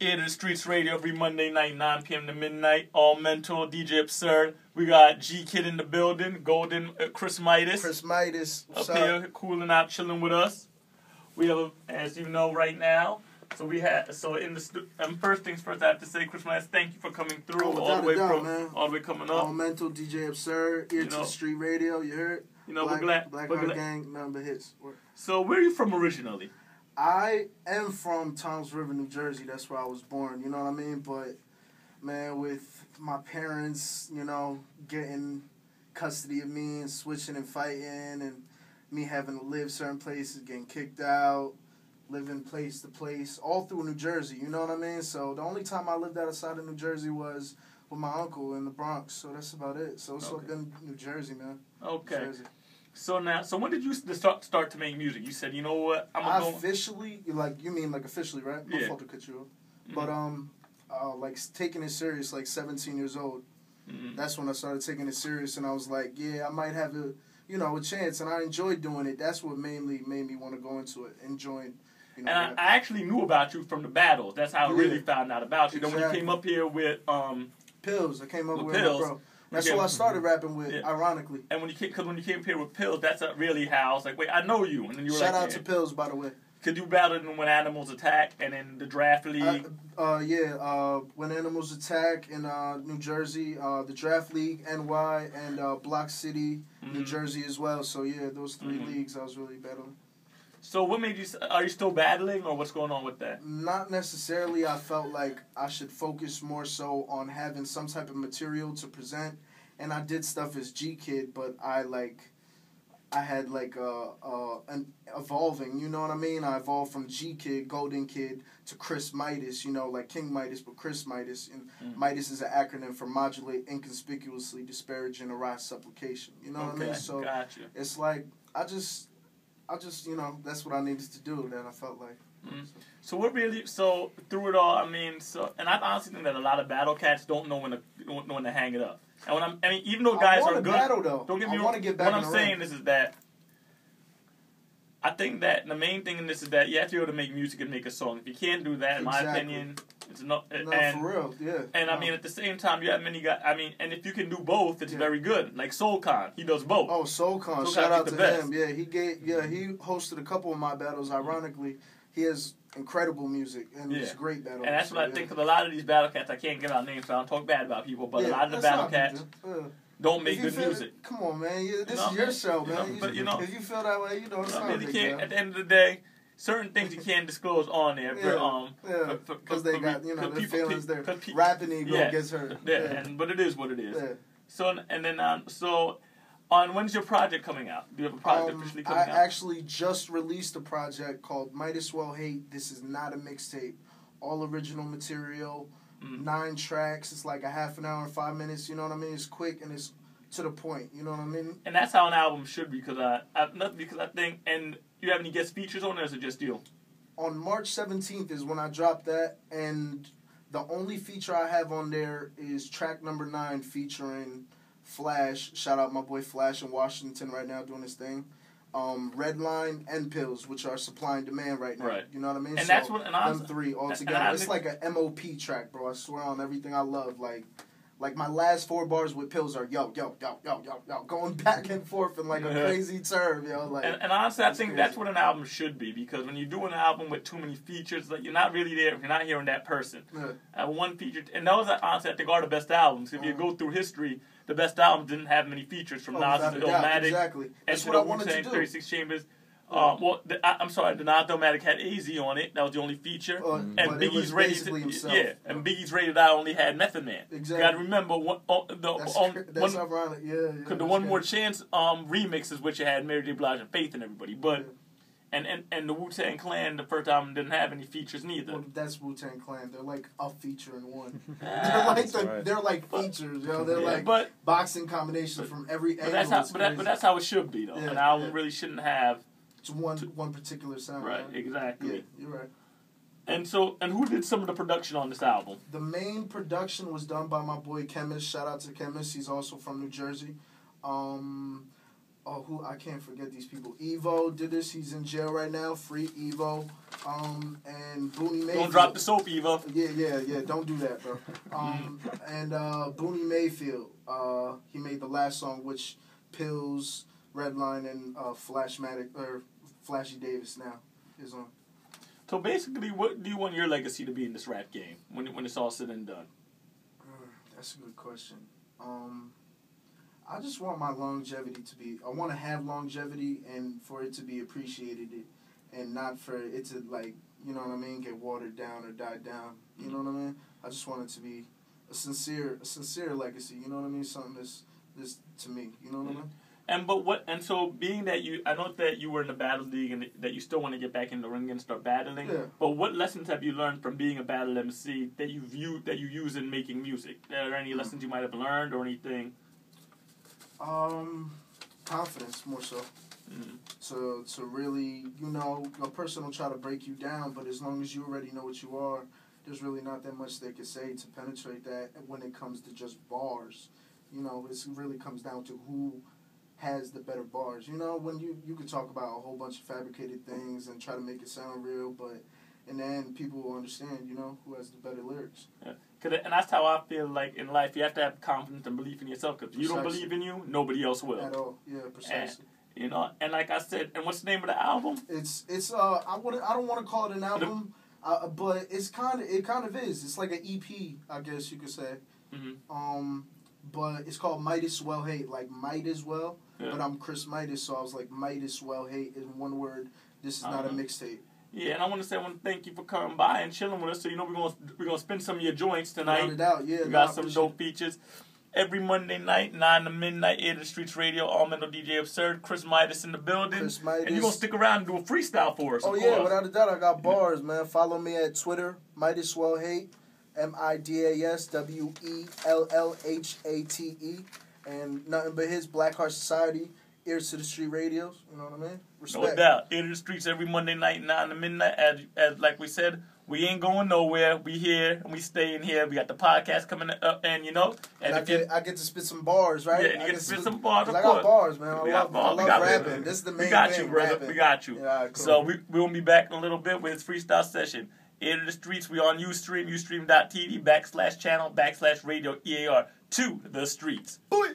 Ear to the Streets Radio every Monday night, 9 p.m. to midnight. All mental, DJ Absurd. We got G Kid in the building, Golden, Chris M.I.D.A.S. Chris M.I.D.A.S. Up here, cooling out, chilling with us. We have, as you know, right now. So we had, so in the first things first, I have to say, Chris M.I.D.A.S, thank you for coming through, all the way coming up. All mental, DJ Absurd, Ear to the Street Radio. You heard? You know, Black, we're glad. Black Heart Gang, nothing but hits. So where are you from originally? I am from Toms River, New Jersey. That's where I was born. You know what I mean? But man, with my parents, you know, getting custody of me and switching and fighting, and me having to live certain places, getting kicked out, living place to place, all through New Jersey. You know what I mean? So the only time I lived outside of New Jersey was with my uncle in the Bronx. So that's about it. So it's all been New Jersey, man. Okay. New Jersey. So when did you start to make music? You said, you know what, officially, like, you mean like officially, right? Yeah. No fault to cut you off. But like taking it serious, like 17 years old. Mm-hmm. That's when I started taking it serious, and I was like, yeah, I might have a chance, and I enjoyed doing it. That's what mainly made me want to go into it, enjoying. You know, and I actually knew about you from the battles. That's how I really found out about you. Exactly. Then when you came up here with Pills, I came up with Pills. My bro. That's who I started rapping with, ironically. And when you came up here with Pills, that's really how I was like, wait, I know you. And then you were Shout out to Pills, by the way. Could you battle them when Animals Attack and in the Draft League? When Animals Attack in New Jersey, the Draft League, NY, and Block City, New Jersey as well. So yeah, those three leagues I was really battling. So what made you, are you still battling, or what's going on with that? Not necessarily. I felt like I should focus more so on having some type of material to present. And I did stuff as G Kid, but I had an evolving, you know what I mean? I evolved from G Kid, Golden Kid, to Chris M.I.D.A.S, you know, like King M.I.D.A.S, but Chris M.I.D.A.S. And M.I.D.A.S is an acronym for Modulate Inconspicuously Disparaging Arise Supplication. You know what I mean? So gotcha. It's like, I just, you know, that's what I needed to do that I felt like. So what really, so through it all, I mean, and I honestly think that a lot of battle cats don't know when to hang it up. And even though guys are good, don't get me wrong. What I'm saying is that I think that the main thing in this is that you have to be able to make music and make a song. If you can't do that, in my opinion, it's not. For real, yeah. And I mean, at the same time, you have many guys. I mean, and if you can do both, it's very good. Like SoulCon, he does both. Oh, SoulCon, shout out to him. Yeah, he hosted a couple of my battles. Ironically, he has incredible music, and it's great battle. And that's what I think, because a lot of these battle cats, I can't give out names, so I don't talk bad about people, but a lot of the battle cats don't make good music. Come on, man. This is your show, man. But, you know, if you feel that way, you know, it's not really can't. At the end of the day, certain things you can't disclose on there. Because they got, you know, their feelings there. Rapping ego gets hurt. But it is what it is. Yeah. So, when's your project coming out? Do you have a project officially coming out? I actually just released a project called Might As Well Hate. This is not a mixtape. All original material, 9 tracks. It's like a half an hour and 5 minutes. You know what I mean? It's quick and it's to the point. You know what I mean? And that's how an album should be, because I think. And you have any guest features on there, or is it just you? On March 17th is when I dropped that, and the only feature I have on there is track number 9 featuring Flash. Shout out my boy Flash in Washington right now doing his thing. Redline and Pills, which are supply and demand right now. Right. You know what I mean? And that's what, them 3 all together. It's like a MOP track, bro. I swear on everything I love. Like my last 4 bars with Pills are yo, going back and forth in like a crazy term, yo. Like, and honestly, I think that's what an album should be, because when you do an album with too many features, like, you're not really there. You're not hearing that person. One feature, and those, honestly, I think, are the best albums. If you go through history, the best albums didn't have many features, from Nas to Illmatic, and to the Wu-Tang 36 Chambers. I'm sorry, the Non-Dogmatic had AZ on it. That was the only feature. And Biggie's Rated I only had Method Man. Exactly. You gotta remember, that's ironic. Because the One More Chance remixes, which you had Mary J. Blige and Faith and everybody. But and the Wu-Tang Clan, the first album, didn't have any features neither. Well, that's Wu-Tang Clan. They're like a feature in one. They're like features, yo. They're like boxing combinations from every angle. But that's how it should be, though. An album really shouldn't have. It's one particular sound. Right, exactly. Yeah, you're right. And who did some of the production on this album? The main production was done by my boy Chemist. Shout out to Chemist. He's also from New Jersey. who I can't forget these people. Evo did this. He's in jail right now. Free Evo. And Booney Mayfield. Don't drop the soap, Evo. Yeah. Don't do that, bro. And Booney Mayfield. He made the last song, which Pills, Redline, and Flashy Davis now is on. So basically, what do you want your legacy to be in this rap game when it's all said and done? That's a good question. I just want my longevity to be. I want to have longevity and for it to be appreciated, and not for it to you know what I mean, get watered down or die down. You know what I mean? I just want it to be a sincere legacy. You know what I mean? Something this to me. You know what I mean? And so being that I know that you were in the battle league and that you still want to get back in the ring and start battling. Yeah. But what lessons have you learned from being a battle MC that you use in making music? Are there any lessons you might have learned or anything? Confidence more so. Mm-hmm. To really, a person will try to break you down, but as long as you already know what you are, there's really not that much they can say to penetrate that when it comes to just bars. It really comes down to who has the better bars. When you could talk about a whole bunch of fabricated things and try to make it sound real, but in the end, people will understand, who has the better lyrics. Yeah. And that's how I feel like in life. You have to have confidence and belief in yourself, because if you don't believe in you, nobody else will. At all. Yeah, precisely. And like I said, and what's the name of the album? It's I don't want to call it an album, but it kind of is. It's like an EP, I guess you could say. Mm-hmm. But it's called M.I.D.A.S. Well Hate, like might as well. Yeah. But I'm Chris M.I.D.A.S, so I was like M.I.D.A.S Well Hate in one word. This is not a mixtape. Yeah, and I want to thank you for coming by and chilling with us. So we're gonna spin some of your joints tonight. Without a doubt, yeah. We got some dope features. Every Monday night, 9 to midnight, Air to the Streets Radio, All Mental DJ Absurd, Chris M.I.D.A.S in the building. Chris M.I.D.A.S. And you're going to stick around and do a freestyle for us, Oh, yeah, without a doubt. I got bars, man. Follow me at Twitter, M.I.D.A.S Well Hate, M.I.D.A.S WELLHATE. And nothing but his Black Heart Society, Ears to the Street Radios. You know what I mean? Respect. No doubt. Ear to the Streets every Monday night, 9 to midnight. As like we said, we ain't going nowhere. We here and we staying here. We got the podcast coming up, and And I get to spit some bars, right? Yeah, and you get to spit some bars. I got bars, man. I love rapping. This is the main thing. We got you, brother. Rapping. We got you. Yeah, cool. So we'll be back in a little bit with his freestyle session. Ear to the Streets. We on Ustream, ustream.tv /channel /radio EAR to the streets. Boy.